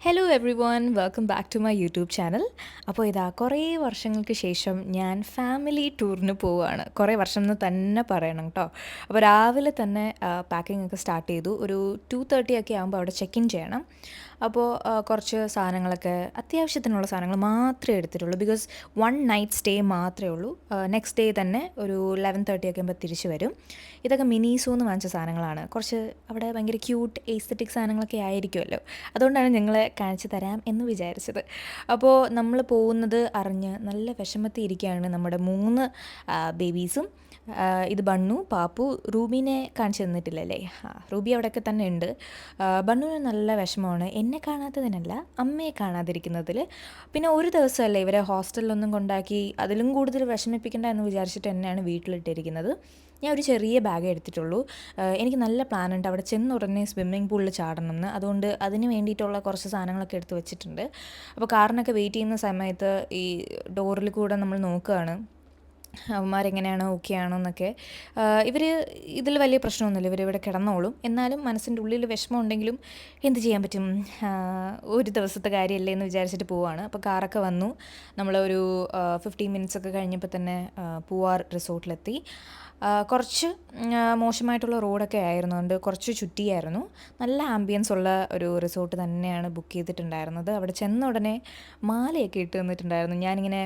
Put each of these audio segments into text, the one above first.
Hello everyone welcome back to my YouTube channel. അപ്പോൾ ഇതാ കുറേ വർഷങ്ങൾക്ക് ശേഷം ഞാൻ ഫാമിലി ടൂറിന് പോവുകയാണ്. കുറേ വർഷം എന്ന് തന്നെ പറയണം കേട്ടോ. അപ്പോൾ രാവിലെ തന്നെ പാക്കിംഗ് ഒക്കെ സ്റ്റാർട്ട് ചെയ്തു. ഒരു 2:30 ഒക്കെ ആകുമ്പോൾ അവിടെ ചെക്ക് ഇൻ ചെയ്യണം. അപ്പോൾ കുറച്ച് സാധനങ്ങളൊക്കെ അത്യാവശ്യത്തിനുള്ള സാധനങ്ങൾ മാത്രമേ എടുത്തിട്ടുള്ളൂ. ബിക്കോസ് വൺ നൈറ്റ് സ്റ്റേ മാത്രമേ ഉള്ളൂ. നെക്സ്റ്റ് ഡേ തന്നെ ഒരു 11:30 ഒക്കെ ആകുമ്പോൾ തിരിച്ചു വരും. ഇതൊക്കെ മിനീസോന്ന് വാങ്ങിച്ച സാധനങ്ങളാണ്. കുറച്ച് അവിടെ ഭയങ്കര ക്യൂട്ട് എസ്തറ്റിക് സാധനങ്ങളൊക്കെ ആയിരിക്കുമല്ലോ. അതുകൊണ്ടാണ് നിങ്ങളെ കാണിച്ചു തരാം എന്ന് വിചാരിച്ചത്. അപ്പോൾ നമ്മൾ പോകുന്നത് അറിഞ്ഞ് നല്ല വിഷമത്തിൽ ഇരിക്കുകയാണ് നമ്മുടെ 3 ബേബീസും. ഇത് ബണ്ണു, പാപ്പു. റൂബീനെ കാണിച്ചു തന്നിട്ടില്ലല്ലേ? റൂബി അവിടെയൊക്കെ തന്നെ ഉണ്ട്. ബണ്ണുവിന് നല്ല വിഷമമാണ്, എന്നെ കാണാത്തതിനല്ല അമ്മയെ കാണാതിരിക്കുന്നതിൽ. പിന്നെ ഒരു ദിവസമല്ലേ ഇവരെ ഹോസ്റ്റലിലൊന്നും കൊണ്ടാക്കി അതിലും കൂടുതൽ വിഷമിപ്പിക്കേണ്ട എന്ന് വിചാരിച്ചിട്ട് തന്നെയാണ് വീട്ടിലിട്ടിരിക്കുന്നത്. ഞാൻ ഒരു ചെറിയ ബാഗേ എടുത്തിട്ടുള്ളൂ. എനിക്ക് നല്ല പ്ലാനുണ്ട് അവിടെ ചെന്ന ഉടനെ സ്വിമ്മിംഗ് പൂളിൽ ചാടണമെന്ന്. അതുകൊണ്ട് അതിന് വേണ്ടിയിട്ടുള്ള കുറച്ച് സാധനങ്ങളൊക്കെ എടുത്ത് വെച്ചിട്ടുണ്ട്. അപ്പോൾ കാറിനൊക്കെ വെയിറ്റ് ചെയ്യുന്ന സമയത്ത് ഈ ഡോറിൽ കൂടെ നമ്മൾ നോക്കുകയാണ് അവന്മാരെങ്ങനെയാണ്, ഓക്കെ ആണോ എന്നൊക്കെ. ഇവർ ഇതിൽ വലിയ പ്രശ്നമൊന്നുമില്ല, ഇവരിവിടെ കിടന്നോളും. എന്നാലും മനസ്സിൻ്റെ ഉള്ളിൽ വിഷമം ഉണ്ടെങ്കിലും എന്ത് ചെയ്യാൻ പറ്റും, ഒരു ദിവസത്തെ കാര്യമല്ലേ എന്ന് വിചാരിച്ചിട്ട് പോവാണ്. അപ്പോൾ കാറൊക്കെ വന്നു. നമ്മളൊരു 15 മിനിറ്റ്സ് ഒക്കെ കഴിഞ്ഞപ്പോൾ തന്നെ പൂവാർ റിസോർട്ടിലെത്തി. കുറച്ച് മോശമായിട്ടുള്ള റോഡൊക്കെ ആയിരുന്നുകൊണ്ട് കുറച്ച് ചുറ്റിയായിരുന്നു. നല്ല ആംബിയൻസ് ഉള്ള ഒരു റിസോർട്ട് തന്നെയാണ് ബുക്ക് ചെയ്തിട്ടുണ്ടായിരുന്നത്. അവിടെ ചെന്ന ഉടനെ മാലയൊക്കെ ഇട്ട് തന്നിട്ടുണ്ടായിരുന്നു. ഞാനിങ്ങനെ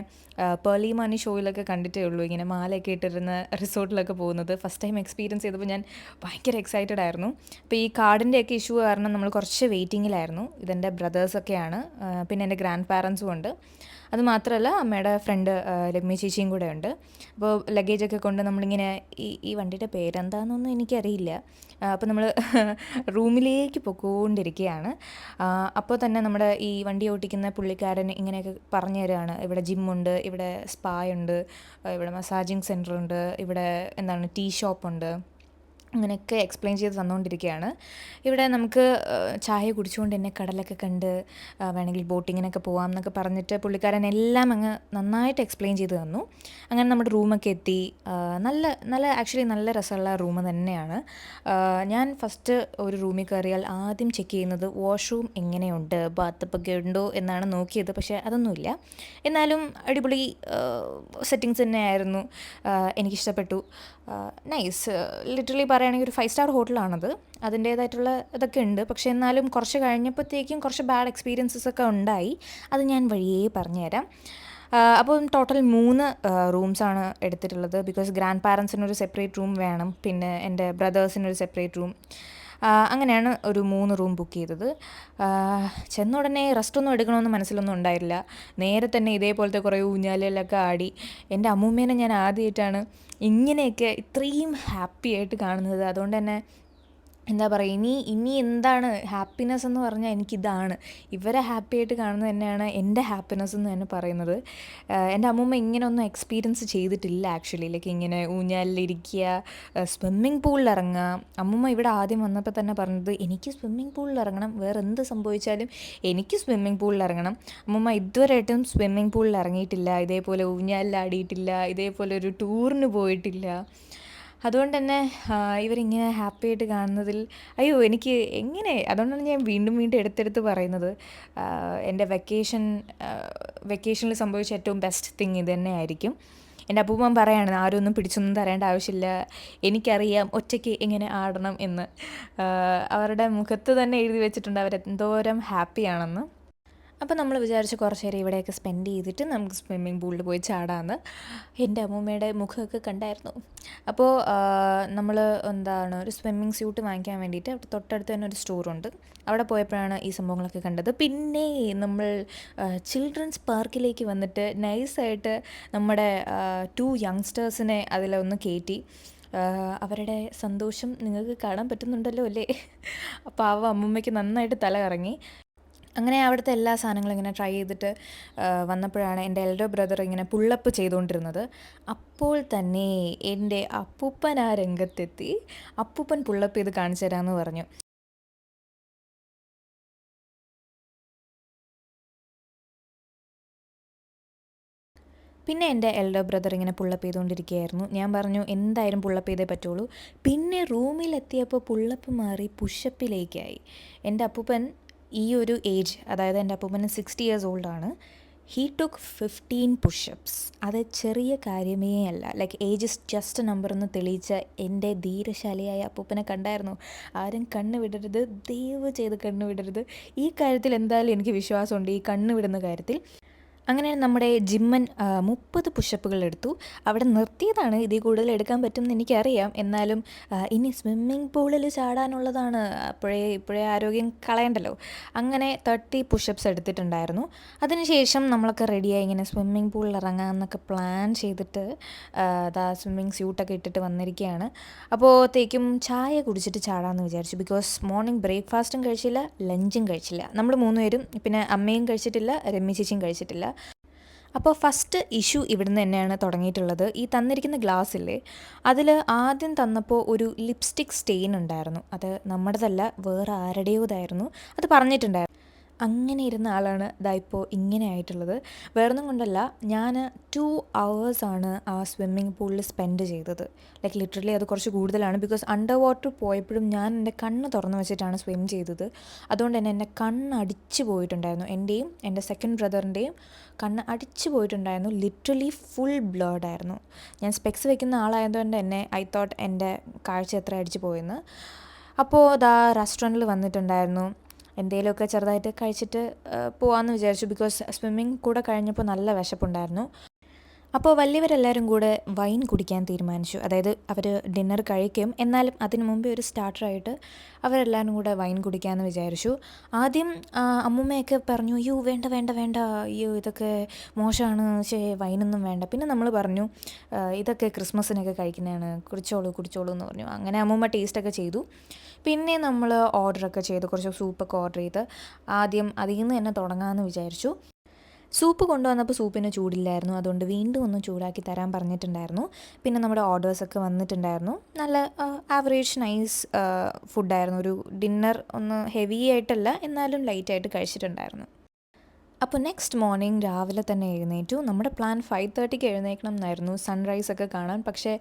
പേർലി മണി ഷോയിലൊക്കെ കണ്ടിട്ടേ ഉള്ളൂ ഇങ്ങനെ മാലയൊക്കെ ഇട്ടിരുന്ന റിസോർട്ടിലൊക്കെ പോകുന്നത്. ഫസ്റ്റ് ടൈം എക്സ്പീരിയൻസ് ചെയ്തപ്പോൾ ഞാൻ ഭയങ്കര എക്സൈറ്റഡ് ആയിരുന്നു. അപ്പോൾ ഈ കാർഡിൻ്റെയൊക്കെ ഇഷ്യൂ കാരണം നമ്മൾ കുറച്ച് വെയിറ്റിങ്ങിലായിരുന്നു. ഇതെൻ്റെ ബ്രദേഴ്സൊക്കെയാണ്, പിന്നെ എൻ്റെ ഗ്രാൻഡ് പാരൻസും ഉണ്ട്. അതുമാത്രമല്ല അമ്മയുടെ ഫ്രണ്ട് രമ്യ ചേച്ചിയും കൂടെ ഉണ്ട്. അപ്പോൾ ലഗേജൊക്കെ കൊണ്ട് നമ്മളിങ്ങനെ ഈ വണ്ടിയുടെ പേരെന്താണെന്നൊന്നും എനിക്കറിയില്ല. അപ്പോൾ നമ്മൾ റൂമിലേക്ക് പൊയ്ക്കൊണ്ടിരിക്കുകയാണ്. അപ്പോൾ തന്നെ നമ്മുടെ ഈ വണ്ടി ഓട്ടിക്കുന്ന പുള്ളിക്കാരൻ ഇങ്ങനെയൊക്കെ പറഞ്ഞു തരികയാണ്, ഇവിടെ ജിമ്മുണ്ട്, ഇവിടെ സ്പാ ഉണ്ട്, ഇവിടെ മസാജിങ് സെൻ്ററുണ്ട്, ഇവിടെ എന്താണ് ടീ ഷോപ്പുണ്ട്, അങ്ങനെയൊക്കെ എക്സ്പ്ലെയിൻ ചെയ്ത് തന്നുകൊണ്ടിരിക്കുകയാണ്. ഇവിടെ നമുക്ക് ചായ കുടിച്ചുകൊണ്ട് തന്നെ കടലൊക്കെ കണ്ട് വേണമെങ്കിൽ ബോട്ടിങ്ങിനൊക്കെ പോകാം എന്നൊക്കെ പറഞ്ഞിട്ട് പുള്ളിക്കാരൻ എല്ലാം അങ്ങ് നന്നായിട്ട് എക്സ്പ്ലെയിൻ ചെയ്ത് തന്നു. അങ്ങനെ നമ്മുടെ റൂമൊക്കെ എത്തി. നല്ല നല്ല ആക്ച്വലി നല്ല രസമുള്ള റൂം തന്നെയാണ്. ഞാൻ ഫസ്റ്റ് ഒരു റൂമിൽ കയറിയാൽ ആദ്യം ചെക്ക് ചെയ്യുന്നത് വാഷ്റൂം എങ്ങനെയുണ്ട്, ബാത്തപ്പൊക്കെ ഉണ്ടോ എന്നാണ് നോക്കിയത്. പക്ഷേ അതൊന്നുമില്ല. എന്നാലും അടിപൊളി സെറ്റിങ്സ് തന്നെയായിരുന്നു. എനിക്കിഷ്ടപ്പെട്ടു. നൈസ്. ലിറ്ററലി പറയുകയാണെങ്കിൽ ഒരു 5 സ്റ്റാർ ഹോട്ടലാണത്. അതിൻ്റേതായിട്ടുള്ള ഇതൊക്കെ ഉണ്ട്. പക്ഷേ എന്നാലും കുറച്ച് കഴിഞ്ഞപ്പോഴത്തേക്കും കുറച്ച് ബാഡ് എക്സ്പീരിയൻസസ് ഒക്കെ ഉണ്ടായി. അത് ഞാൻ വഴിയേ പറഞ്ഞുതരാം. അപ്പം ടോട്ടൽ 3 റൂംസാണ് എടുത്തിട്ടുള്ളത്. ബിക്കോസ് ഗ്രാൻഡ് പാരൻസിനൊരു സെപ്പറേറ്റ് റൂം വേണം, പിന്നെ എൻ്റെ ബ്രദേഴ്സിനൊരു സെപ്പറേറ്റ് റൂം. അങ്ങനെയാണ് ഒരു 3 റൂം ബുക്ക് ചെയ്തത്. ചെന്ന ഉടനെ റെസ്റ്റൊന്നും എടുക്കണമെന്ന് മനസ്സിലൊന്നും ഉണ്ടായില്ല. നേരെ തന്നെ ഇതേപോലത്തെ കുറേ ഊഞ്ഞാലിലൊക്കെ ആടി. എൻ്റെ അമ്മൂമ്മേനെ ഞാൻ ആദ്യമായിട്ടാണ് ഇങ്ങനെയൊക്കെ ഇത്രയും ഹാപ്പി ആയിട്ട് കാണുന്നത്. അതുകൊണ്ട് തന്നെ എന്താ പറയുക, ഇനി എന്താണ് ഹാപ്പിനെസ് എന്ന് പറഞ്ഞാൽ എനിക്കിതാണ്. ഇവരെ ഹാപ്പി ആയിട്ട് കാണുന്നത് തന്നെയാണ് എൻ്റെ ഹാപ്പിനെസ് എന്ന് തന്നെ പറയുന്നത്. എൻ്റെ അമ്മൂമ്മ ഇങ്ങനെ ഒന്നും എക്സ്പീരിയൻസ് ചെയ്തിട്ടില്ല ആക്ച്വലി. ലൈക്ക് ഇങ്ങനെ ഊഞ്ഞാലിലിരിക്കുക, സ്വിമ്മിംഗ് പൂളിൽ ഇറങ്ങുക. അമ്മൂമ്മ ഇവിടെ ആദ്യം വന്നപ്പോൾ തന്നെ പറഞ്ഞത് എനിക്ക് സ്വിമ്മിംഗ് പൂളിൽ ഇറങ്ങണം, വേറെ എന്ത് സംഭവിച്ചാലും എനിക്ക് സ്വിമ്മിംഗ് പൂളിൽ ഇറങ്ങണം. അമ്മൂമ്മ ഇതുവരെയായിട്ടും സ്വിമ്മിംഗ് പൂളിൽ ഇറങ്ങിയിട്ടില്ല, ഇതേപോലെ ഊഞ്ഞാലിലാടിയിട്ടില്ല, ഇതേപോലെ ഒരു ടൂറിന് പോയിട്ടില്ല. അതുകൊണ്ട് തന്നെ ഇവരിങ്ങനെ ഹാപ്പി ആയിട്ട് കാണുന്നതിൽ അയ്യോ എനിക്ക് എങ്ങനെ, അതുകൊണ്ടാണ് ഞാൻ വീണ്ടും വീണ്ടും എടുത്തെടുത്ത് പറയുന്നത്. എൻ്റെ വെക്കേഷനിൽ സംഭവിച്ച ഏറ്റവും ബെസ്റ്റ് തിങ് ഇത് തന്നെ ആയിരിക്കും. എൻ്റെ അപ്പൂപ്പൻ പറയാണ് ആരും ഒന്നും പിടിച്ചൊന്നും തരേണ്ട ആവശ്യമില്ല, എനിക്കറിയാം ഒറ്റയ്ക്ക് എങ്ങനെ ആടണം എന്ന്. അവരുടെ മുഖത്ത് തന്നെ എഴുതി വെച്ചിട്ടുണ്ട് അവരെന്തോരം ഹാപ്പിയാണെന്ന്. അപ്പോൾ നമ്മൾ വിചാരിച്ച് കുറച്ച് നേരം ഇവിടെയൊക്കെ സ്പെൻഡ് ചെയ്തിട്ട് നമുക്ക് സ്വിമ്മിംഗ് പൂളിൽ പോയി ചാടാമെന്ന്. എൻ്റെ അമ്മൂമ്മയുടെ മുഖമൊക്കെ കണ്ടായിരുന്നു. അപ്പോൾ നമ്മൾ എന്താണ് ഒരു സ്വിമ്മിംഗ് സ്യൂട്ട് വാങ്ങിക്കാൻ വേണ്ടിയിട്ട് തൊട്ടടുത്ത് തന്നെ ഒരു സ്റ്റോറുണ്ട്. അവിടെ പോയപ്പോഴാണ് ഈ സംഭവങ്ങളൊക്കെ കണ്ടത്. പിന്നെ നമ്മൾ ചിൽഡ്രൻസ് പാർക്കിലേക്ക് വന്നിട്ട് നൈസായിട്ട് നമ്മുടെ 2 യങ്സ്റ്റേഴ്സിനെ അതിലൊന്ന് കയറ്റി. അവരുടെ സന്തോഷം നിങ്ങൾക്ക് കാണാൻ പറ്റുന്നുണ്ടല്ലോ അല്ലേ? അപ്പോൾ അമ്മൂമ്മയ്ക്ക് നന്നായിട്ട് തല കറങ്ങി. അങ്ങനെ അവിടുത്തെ എല്ലാ സാധനങ്ങളും ഇങ്ങനെ ട്രൈ ചെയ്തിട്ട് വന്നപ്പോഴാണ് എൻ്റെ എൽഡർ ബ്രദർ ഇങ്ങനെ പുള്ളപ്പ് ചെയ്തുകൊണ്ടിരുന്നത്. അപ്പോൾ തന്നെ എൻ്റെ അപ്പൂപ്പൻ ആ രംഗത്തെത്തി. അപ്പൂപ്പൻ പുള്ളപ്പ് ചെയ്ത് കാണിച്ചു തരാമെന്ന് പറഞ്ഞു. പിന്നെ എൻ്റെ എൽഡർ ബ്രദർ ഇങ്ങനെ പുള്ളപ്പ് ചെയ്തുകൊണ്ടിരിക്കുകയായിരുന്നു. ഞാൻ പറഞ്ഞു എന്തായാലും പുള്ളപ്പ് ചെയ്തേ പറ്റുള്ളൂ. പിന്നെ റൂമിലെത്തിയപ്പോൾ പുള്ളപ്പ് മാറി പുഷപ്പിലേക്കായി. എൻ്റെ അപ്പൂപ്പൻ ഈ ഒരു ഏജ്, അതായത് എൻ്റെ അപ്പൂപ്പന് 60 ഇയേഴ്സ് ഓൾഡാണ്. He took 15 pushups. അത് ചെറിയ കാര്യമേ അല്ല. Like age is just a number എന്ന് തെളിയിച്ച എൻ്റെ ധീരശാലിയായ അപ്പൂപ്പനെ കണ്ടായിരുന്നു. ആരും കണ്ണ് വിടരുത്, ദയവ് ചെയ്ത് കണ്ണ് വിടരുത്. ഈ കാര്യത്തിൽ എന്തായാലും എനിക്ക് വിശ്വാസമുണ്ട്, ഈ കണ്ണ് വിടുന്ന കാര്യത്തിൽ. അങ്ങനെ നമ്മുടെ ജിമ്മൻ 30 പുഷപ്പുകൾ എടുത്തു. അവിടെ നിർത്തിയതാണ്. ഇതിൽ കൂടുതൽ എടുക്കാൻ പറ്റുമെന്ന് എനിക്കറിയാം. എന്നാലും ഇനി സ്വിമ്മിംഗ് പൂളിൽ ചാടാനുള്ളതാണ്. ഇപ്പോഴേ ആരോഗ്യം കളയണ്ടല്ലോ. അങ്ങനെ 30 പുഷപ്സ് എടുത്തിട്ടുണ്ടായിരുന്നു. അതിനുശേഷം നമ്മളൊക്കെ റെഡിയായി ഇങ്ങനെ സ്വിമ്മിംഗ് പൂളിൽ ഇറങ്ങാമെന്നൊക്കെ പ്ലാൻ ചെയ്തിട്ട് സ്വിമ്മിംഗ് സ്യൂട്ടൊക്കെ ഇട്ടിട്ട് വന്നിരിക്കുകയാണ്. അപ്പോഴത്തേക്കും ചായ കുടിച്ചിട്ട് ചാടാമെന്ന് വിചാരിച്ചു. ബിക്കോസ് മോർണിംഗ് ബ്രേക്ക്ഫാസ്റ്റും കഴിച്ചില്ല, ലഞ്ചും കഴിച്ചില്ല. നമ്മൾ 3 പേരും, പിന്നെ അമ്മയും കഴിച്ചിട്ടില്ല, രമ്യ ചേച്ചിയും കഴിച്ചിട്ടില്ല. അപ്പോൾ ഫസ്റ്റ് ഇഷ്യൂ ഇവിടുന്ന് തന്നെയാണ് തുടങ്ങിയിട്ടുള്ളത്. ഈ തന്നിരിക്കുന്ന ഗ്ലാസ്സില്ലേ, അതിൽ ആദ്യം തന്നപ്പോൾ ഒരു ലിപ്സ്റ്റിക് സ്റ്റെയിൻ ഉണ്ടായിരുന്നു. അത് നമ്മുടേതല്ല, വേറെ ആരുടേതായിരുന്നു. അത് പറഞ്ഞിട്ടുണ്ടായിരുന്നു. അങ്ങനെ ഇരുന്ന ആളാണ് ഇപ്പോൾ ഇങ്ങനെ ആയിട്ടുള്ളത്. വേറൊന്നും കൊണ്ടല്ല, ഞാൻ 2 hours ആ സ്വിമ്മിംഗ് പൂളിൽ സ്പെൻഡ് ചെയ്തത്. ലൈക്ക് ലിറ്ററലി അത് കുറച്ച് കൂടുതലാണ്. ബിക്കോസ് അണ്ടർ വാട്ടർ പോയപ്പോഴും ഞാൻ എൻ്റെ കണ്ണ് തുറന്നു വെച്ചിട്ടാണ് സ്വിം ചെയ്തത്. അതുകൊണ്ട് തന്നെ എൻ്റെ കണ്ണ് അടിച്ചു പോയിട്ടുണ്ടായിരുന്നു. എൻ്റെയും എൻ്റെ സെക്കൻഡ് ബ്രദറിൻ്റെയും കണ്ണ് അടിച്ചു പോയിട്ടുണ്ടായിരുന്നു. ലിറ്ററലി ഫുൾ ബ്ലേർഡായിരുന്നു. ഞാൻ സ്പെക്സ് വെക്കുന്ന ആളായതുകൊണ്ട് തന്നെ ഐ തോട്ട് എൻ്റെ കാഴ്ച എത്ര അടിച്ചു പോയെന്ന്. അപ്പോൾ റെസ്റ്റോറൻറ്റിൽ വന്നിട്ടുണ്ടായിരുന്നു. എന്തെങ്കിലുമൊക്കെ ചെറുതായിട്ട് കഴിച്ചിട്ട് പോകാമെന്ന് വിചാരിച്ചു. ബിക്കോസ് സ്വിമ്മിങ് കൂടെ കഴിഞ്ഞപ്പോൾ നല്ല വിശപ്പുണ്ടായിരുന്നു. അപ്പോൾ വലിയവരെല്ലാവരും കൂടെ വൈൻ കുടിക്കാൻ തീരുമാനിച്ചു. അതായത് അവർ ഡിന്നർ കഴിക്കും, എന്നാലും അതിന് മുമ്പേ ഒരു സ്റ്റാർട്ടറായിട്ട് അവരെല്ലാവരും കൂടെ വൈൻ കുടിക്കാമെന്ന് വിചാരിച്ചു. ആദ്യം അമ്മൂമ്മയൊക്കെ പറഞ്ഞു, അയ്യോ വേണ്ട വേണ്ട വേണ്ട, അയ്യോ ഇതൊക്കെ മോശമാണ്, വൈനൊന്നും വേണ്ട. പിന്നെ നമ്മൾ പറഞ്ഞു, ഇതൊക്കെ ക്രിസ്മസിനൊക്കെ കഴിക്കുന്നതാണ്, കുടിച്ചോളൂ എന്ന് പറഞ്ഞു. അങ്ങനെ അമ്മൂമ്മ ടേസ്റ്റൊക്കെ ചെയ്തു. പിന്നെ നമ്മൾ ഓർഡറൊക്കെ ചെയ്തു, കുറച്ച് സൂപ്പൊക്കെ ഓർഡർ ചെയ്ത് ആദ്യം അതിൽ നിന്ന് തന്നെ തുടങ്ങാമെന്ന് വിചാരിച്ചു. സൂപ്പ് കൊണ്ടുവന്നപ്പോൾ സൂപ്പിന് ചൂടില്ലായിരുന്നു. അതുകൊണ്ട് വീണ്ടും ഒന്ന് ചൂടാക്കി തരാൻ പറഞ്ഞിട്ടുണ്ടായിരുന്നു. പിന്നെ നമ്മുടെ ഓർഡേഴ്സൊക്കെ വന്നിട്ടുണ്ടായിരുന്നു. നല്ല ആവറേജ് നൈസ് ഫുഡായിരുന്നു. ഒരു ഡിന്നർ ഒന്ന് ഹെവി ആയിട്ടല്ല, എന്നാലും ലൈറ്റായിട്ട് കഴിച്ചിട്ടുണ്ടായിരുന്നു. അപ്പോൾ നെക്സ്റ്റ് മോർണിംഗ് രാവിലെ തന്നെ എഴുന്നേറ്റു. നമ്മുടെ പ്ലാൻ 5:30 എഴുന്നേൽക്കണം എന്നായിരുന്നു, സൺറൈസൊക്കെ കാണാൻ. പക്ഷേ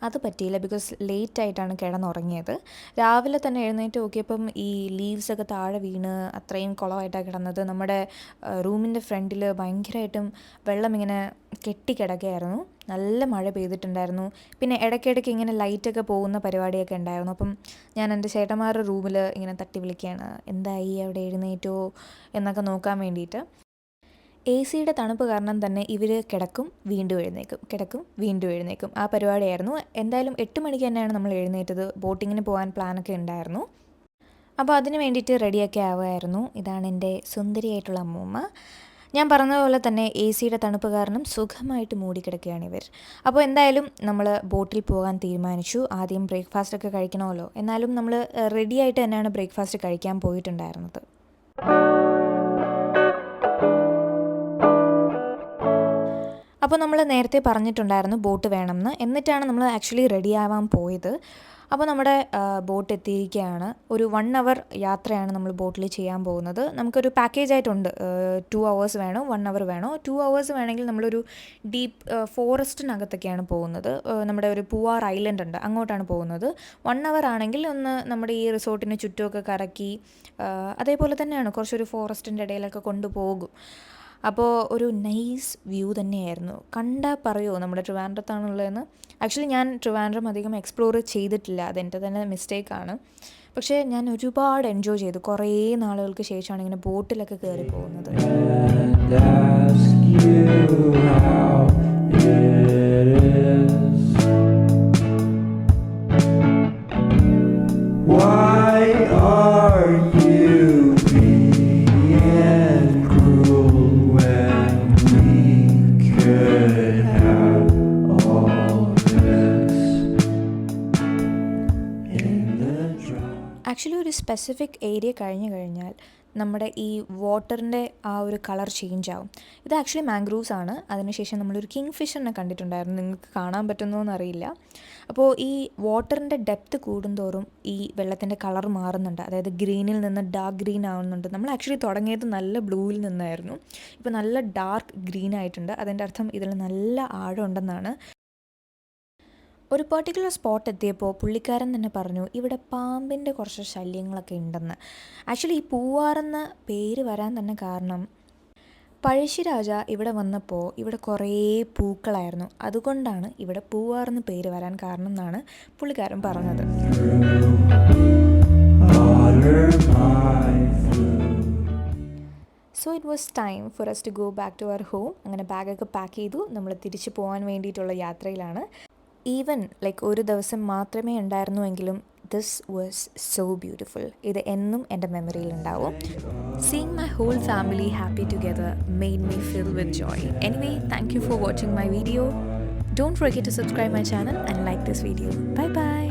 അത് പറ്റിയില്ല, ബിക്കോസ് ലേറ്റായിട്ടാണ് കിടന്നുറങ്ങിയത്. രാവിലെ തന്നെ എഴുന്നേറ്റ് നോക്കിയപ്പം ഈ ലീവ്സൊക്കെ താഴെ വീണ് അത്രയും കുളമായിട്ടാണ് കിടന്നത്. നമ്മുടെ റൂമിൻ്റെ ഫ്രണ്ടിൽ ഭയങ്കരമായിട്ടും വെള്ളം ഇങ്ങനെ കെട്ടിക്കിടക്കുകയായിരുന്നു. നല്ല മഴ പെയ്തിട്ടുണ്ടായിരുന്നു. പിന്നെ ഇടയ്ക്കിടയ്ക്ക് ഇങ്ങനെ ലൈറ്റൊക്കെ പോകുന്ന പരിപാടിയൊക്കെ ഉണ്ടായിരുന്നു. അപ്പം ഞാൻ എൻ്റെ ചേട്ടന്മാരുടെ റൂമിൽ ഇങ്ങനെ തട്ടി വിളിക്കുകയാണ്, എന്തായി അവിടെ എഴുന്നേറ്റോ എന്നൊക്കെ നോക്കാൻ വേണ്ടിയിട്ട്. സിയുടെ തണുപ്പ് കാരണം തന്നെ ഇവർ കിടക്കും വീണ്ടും എഴുന്നേക്കും ആ പരിപാടിയായിരുന്നു. എന്തായാലും 8 മണിക്ക് തന്നെയാണ് നമ്മൾ എഴുന്നേറ്റത്. ബോട്ടിങ്ങിന് പോകാൻ പ്ലാനൊക്കെ ഉണ്ടായിരുന്നു. അപ്പോൾ അതിന് വേണ്ടിയിട്ട് റെഡിയൊക്കെ ആവുമായിരുന്നു. ഇതാണ് എൻ്റെ സുന്ദരിയായിട്ടുള്ള അമ്മൂമ്മ. ഞാൻ പറഞ്ഞതുപോലെ തന്നെ സിയുടെ തണുപ്പ് കാരണം സുഖമായിട്ട് മൂടിക്കിടക്കുകയാണ് ഇവർ. അപ്പോൾ എന്തായാലും നമ്മൾ ബോട്ടിൽ പോകാൻ തീരുമാനിച്ചു. ആദ്യം ബ്രേക്ക്ഫാസ്റ്റൊക്കെ കഴിക്കണമല്ലോ. എന്നാലും നമ്മൾ റെഡിയായിട്ട് തന്നെയാണ് ബ്രേക്ക്ഫാസ്റ്റ് കഴിക്കാൻ പോയിട്ടുണ്ടായിരുന്നത്. അപ്പോൾ നമ്മൾ നേരത്തെ പറഞ്ഞിട്ടുണ്ടായിരുന്നു ബോട്ട് വേണമെന്ന്. എന്നിട്ടാണ് നമ്മൾ ആക്ച്വലി റെഡി ആവാൻ പോയത്. അപ്പോൾ നമ്മുടെ ബോട്ട് എത്തിയിരിക്കുകയാണ്. ഒരു 1 hour യാത്രയാണ് നമ്മൾ ബോട്ടിൽ ചെയ്യാൻ പോകുന്നത്. നമുക്കൊരു പാക്കേജ് ആയിട്ടുണ്ട്. 2 hours വേണോ 1 hour വേണോ. 2 hours വേണമെങ്കിൽ നമ്മളൊരു ഡീപ്പ് ഫോറസ്റ്റിനകത്തൊക്കെയാണ് പോകുന്നത്. നമ്മുടെ ഒരു പൂവാർ ഐലൻഡ് ഉണ്ട്, അങ്ങോട്ടാണ് പോകുന്നത്. 1 hour ആണെങ്കിൽ ഒന്ന് നമ്മുടെ ഈ റിസോർട്ടിന് ചുറ്റുമൊക്കെ കറക്കി, അതേപോലെ തന്നെയാണ് കുറച്ചൊരു ഫോറസ്റ്റിൻ്റെ ഇടയിലൊക്കെ കൊണ്ടുപോകും. അപ്പോൾ ഒരു നൈസ് വ്യൂ തന്നെയായിരുന്നു. കണ്ടാൽ പറയുമോ നമ്മുടെ ട്രിവാൻഡ്രത്താണുള്ളതെന്ന്. ആക്ച്വലി ഞാൻ ട്രിവാൻഡ്രം അധികം എക്സ്പ്ലോർ ചെയ്തിട്ടില്ല, അതെൻ്റെ തന്നെ മിസ്റ്റേക്കാണ്. പക്ഷേ ഞാൻ ഒരുപാട് എൻജോയ് ചെയ്തു. കുറേ നാളുകൾക്ക് ശേഷമാണ് ഇങ്ങനെ ബോട്ടിലൊക്കെ കയറി പോകുന്നത്. ആക്ച്വലി ഒരു സ്പെസിഫിക് ഏരിയ കഴിഞ്ഞ് കഴിഞ്ഞാൽ നമ്മുടെ ഈ വാട്ടറിൻ്റെ ആ ഒരു കളർ ചേഞ്ച് ആവും. ഇത് ആക്ച്വലി മാംഗ്രൂവ്സ് ആണ്. അതിനുശേഷം നമ്മളൊരു കിങ് ഫിഷറിനെ കണ്ടിട്ടുണ്ടായിരുന്നു. നിങ്ങൾക്ക് കാണാൻ പറ്റുന്നോന്ന് അറിയില്ല. അപ്പോൾ ഈ വാട്ടറിൻ്റെ ഡെപ്ത് കൂടുന്തോറും ഈ വെള്ളത്തിൻ്റെ കളർ മാറുന്നുണ്ട്. അതായത് ഗ്രീനിൽ നിന്ന് ഡാർക്ക് ഗ്രീൻ ആവുന്നുണ്ട്. നമ്മൾ ആക്ച്വലി തുടങ്ങിയത് നല്ല ബ്ലൂവിൽ നിന്നായിരുന്നു. ഇപ്പോൾ നല്ല ഡാർക്ക് ഗ്രീൻ ആയിട്ടുണ്ട്. അതിൻ്റെ അർത്ഥം ഇതിൽ നല്ല ആഴം ഉണ്ടെന്നാണ്. ഒരു പെർട്ടിക്കുലർ സ്പോട്ട് എത്തിയപ്പോൾ പുള്ളിക്കാരൻ തന്നെ പറഞ്ഞു ഇവിടെ പാമ്പിൻ്റെ കുറച്ച് ശല്യങ്ങളൊക്കെ ഉണ്ടെന്ന്. ആക്ച്വലി ഈ പൂവാറെന്ന പേര് വരാൻ തന്നെ കാരണം പഴശ്ശിരാജ ഇവിടെ വന്നപ്പോൾ ഇവിടെ കുറേ പൂക്കളായിരുന്നു, അതുകൊണ്ടാണ് ഇവിടെ പൂവാറെന്ന് പേര് വരാൻ കാരണം എന്നാണ് പുള്ളിക്കാരൻ പറഞ്ഞത്. So it was time for us to go back to our home. അങ്ങനെ ബാഗൊക്കെ പാക്ക് ചെയ്തു, നമ്മൾ തിരിച്ചു പോകാൻ വേണ്ടിയിട്ടുള്ള യാത്രയിലാണ്. ഈവൻ ലൈക്ക് ഒരു ദിവസം മാത്രമേ ഉണ്ടായിരുന്നുവെങ്കിലും ദിസ് വാസ് സോ ബ്യൂട്ടിഫുൾ. ഇത് എന്നും എൻ്റെ മെമ്മറിയിൽ ഉണ്ടാവും. Seeing my whole family happy together made me fill with joy. Anyway, thank you for watching my video. Don't forget to subscribe my channel and like this video. Bye bye.